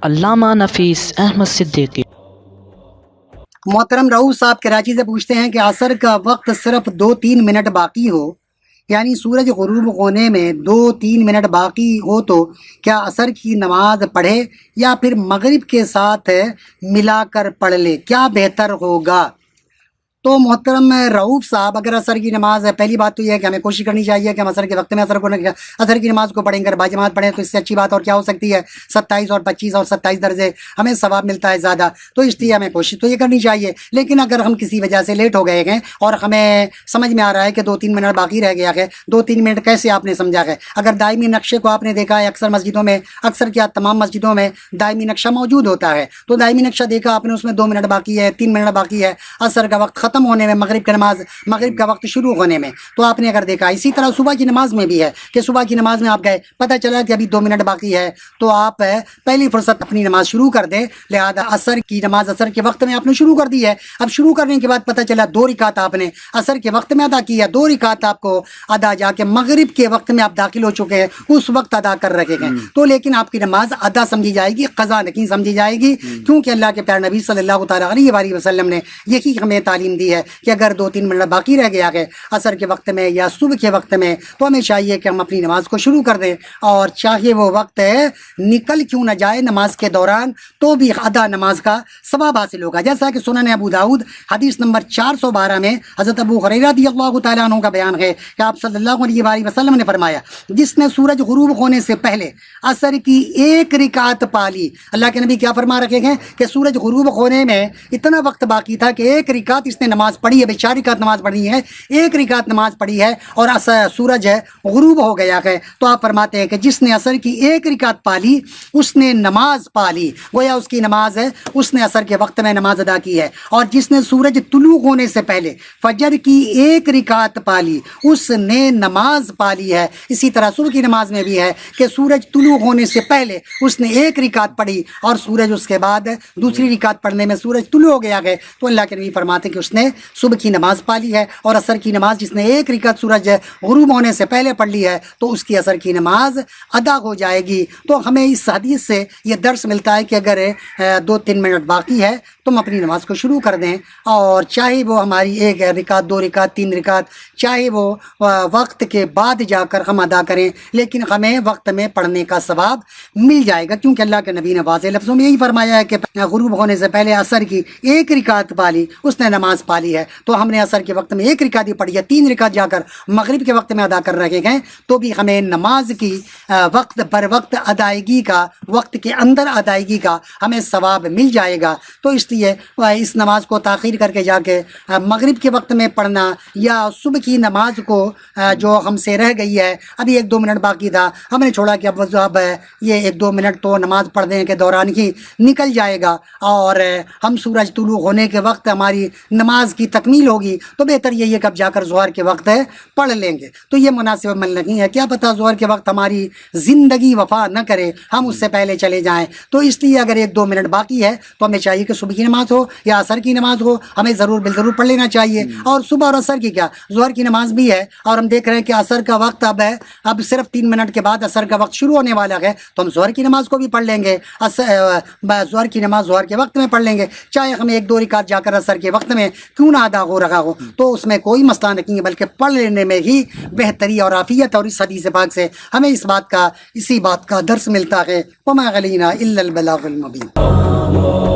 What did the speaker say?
علامہ نفیس احمد صدیقی۔ محترم رؤوف صاحب کراچی سے پوچھتے ہیں کہ عصر کا وقت صرف 2-3 منٹ باقی ہو، یعنی سورج غروب ہونے میں 2-3 منٹ باقی ہو، تو کیا عصر کی نماز پڑھے یا پھر مغرب کے ساتھ ملا کر پڑھ لے، کیا بہتر ہوگا؟ تو محترم رؤوف صاحب، اگر عصر کی نماز ہے، پہلی بات تو یہ ہے کہ ہمیں کوشش کرنی چاہیے کہ ہم عصر کے وقت میں عصر کی نماز کو پڑھیں، اگر باجماعت پڑھیں تو اس سے اچھی بات اور کیا ہو سکتی ہے؟ 27 اور 25 اور 27 درجے ہمیں ثواب ملتا ہے زیادہ، تو اس لیے ہمیں کوشش تو یہ کرنی چاہیے۔ لیکن اگر ہم کسی وجہ سے لیٹ ہو گئے ہیں اور ہمیں سمجھ میں آ رہا ہے کہ 2-3 منٹ باقی رہ گیا ہے، 2-3 منٹ کیسے آپ نے سمجھا ہے؟ اگر دائمی نقشے کو آپ نے دیکھا ہے، اکثر مسجدوں میں، اکثر کیا تمام مسجدوں میں دائمی نقشہ موجود ہوتا ہے، تو دائمی نقشہ دیکھا آپ نے، اس میں 2 منٹ باقی ہے، 3 منٹ باقی ہے عصر کا وقت ختم ہونے میں، مغرب کا وقت شروع ہونے میں، تو آپ نے اگر دیکھا۔ اسی طرح صبح کی نماز میں بھی ہے کہ صبح کی نماز میں آپ گئے، پتہ چلا کہ ابھی 2 منٹ باقی ہے، تو آپ پہلی فرصت اپنی نماز شروع کر دیں، لہذا عصر کی نماز عصر کے وقت میں آپ نے شروع کر دی ہے۔ اب شروع کرنے کے بعد پتہ چلا 2 رکعت آپ نے عصر کے وقت میں ادا کی ہے، 2 رکعت آپ کو ادا جا کے مغرب کے وقت میں آپ داخل ہو چکے ہیں، اس وقت ادا کر رکھے ہیں، تو لیکن آپ کی نماز ادا سمجھی جائے گی، قضا نہیں سمجھی جائے گی، کیونکہ اللہ کے پیارے نبی صلی اللہ تعالیٰ علیہ وآلہ وسلم نے یہی ہمیں تعلیم دی ہے کہ اگر 2-3 منٹ باقی رہ گیا ہے عصر کے وقت میں یا صبح کے وقت میں، تو ہمیں چاہیے کہ ہم اپنی نماز کو شروع کر دیں، اور چاہے وہ وقت نکل کیوں نہ جائے نماز کے دوران، تو بھی ادا نماز کا ثواب حاصل ہوگا۔ جیسا کہ سنن ابو داؤد حدیث نمبر 412 میں حضرت ابو ہریرہ رضی اللہ تعالیٰ عنہ کا بیان ہے کہ آپ صلی اللہ علیہ وآلہ وسلم نے فرمایا، جس نے سورج غروب ہونے سے پہلے عصر کی 1 رکعت پالی، اللہ کے نبی کیا فرما رکھے ہیں کہ سورج غروب ہونے میں اتنا وقت باقی تھا کہ 1 رکعت اس نے نماز پڑھی ہے، 4 رکعت نماز پڑھی ہے، 1 رکعت نماز پڑھی ہے اور سورج غروب ہو گیا ہے، تو آپ فرماتے ہیں کہ جس نے عصر کی 1 رکعت پالی اس نے نماز پالی، گویا اس کی نماز ہے، اس نے عصر کے وقت میں نماز ادا کی ہے۔ اور جس نے سورج طلوع ہونے سے پہلے فجر کی 1 رکعت پالی اس نے نماز پالی ہے۔ اسی طرح صبح کی نماز میں بھی ہے کہ سورج طلوع ہونے سے پہلے اس نے 1 رکعت پڑھی اور سورج اس کے بعد دوسری رکعت پڑھنے میں سورج طلوع ہو گیا ہے، تو اللہ کے نبی فرماتے ہیں کہ اس نے صبح کی نماز پالی ہے، اور عصر کی نماز جس نے 1 رکعت سورج غروب ہونے سے پہلے پڑھ لی ہے تو اس کی عصر کی نماز ادا ہو جائے گی۔ تو ہمیں اس حدیث سے یہ درس ملتا ہے کہ اگر 2-3 منٹ باقی ہے تو ہم اپنی نماز کو شروع کر دیں، اور چاہے وہ ہماری 1 رکعت 2 رکعت 3 رکعت، چاہے وہ وقت کے بعد جا کر ہم ادا کریں، لیکن ہمیں وقت میں پڑھنے کا ثواب مل جائے گا، کیونکہ اللہ کے نبی نے واضح لفظوں میں یہی فرمایا ہے کہ غروب ہونے سے پہلے عصر کی 1 رکعت پالی اس نے نماز پالی ہے۔ تو ہم نے عصر کے وقت میں 1 رکعت ہی پڑھی ہے، 3 رکعت جا کر مغرب کے وقت میں ادا کر رکھے گئے، تو بھی ہمیں نماز کی وقت پر وقت ادائیگی کا، وقت کے اندر ادائیگی کا ہمیں ثواب مل جائے گا۔ تو اس لیے اس نماز کو تاخیر کر کے جا کے مغرب کے وقت میں پڑھنا، یا صبح کی نماز کو جو ہم سے رہ گئی ہے، ابھی 1-2 منٹ باقی تھا، ہم نے چھوڑا کہ اب یہ 1-2 منٹ تو نماز پڑھنے کے دوران ہی نکل جائے گا، اور ہم سورج طلوع ہونے کے وقت ہماری نماز کی تکمیل ہوگی، تو بہتر یہی ہے کہ اب جا کر ظہر کے وقت پڑھ لیں گے۔ تو یہ مناسب عمل نہیں ہے، کیا پتہ ظہر کے وقت ہماری زندگی وفا نہ کرے، ہم اس سے پہلے چلے جائیں۔ تو اس لیے اگر 1-2 منٹ باقی ہے تو ہمیں چاہیے کہ صبح کی نماز ہو یا عصر کی نماز ہو، ہمیں ضرور بالضرور پڑھ لینا چاہیے۔ اور صبح اور عصر کی کیا، ظہر کی نماز بھی ہے، اور ہم دیکھ رہے ہیں کہ عصر کا وقت اب صرف 3 منٹ کے بعد عصر کا وقت شروع ہونے والا ہے، تو ہم ظہر کی نماز کو بھی پڑھ لیں گے، ظہر کی نماز ظہر کے وقت میں پڑھ لیں گے، چاہے ہمیں 1-2 رکعت جا کر عصر کے وقت میں کیوں نہ ادا ہو رہا ہو، تو اس میں کوئی مسئلہ نہیں ہے، بلکہ پڑھ لینے میں ہی بہتری اور عافیت۔ اور اس حدیث پاک سے ہمیں اسی بات کا درس ملتا ہے، وما علینا الا البلاغ المبین۔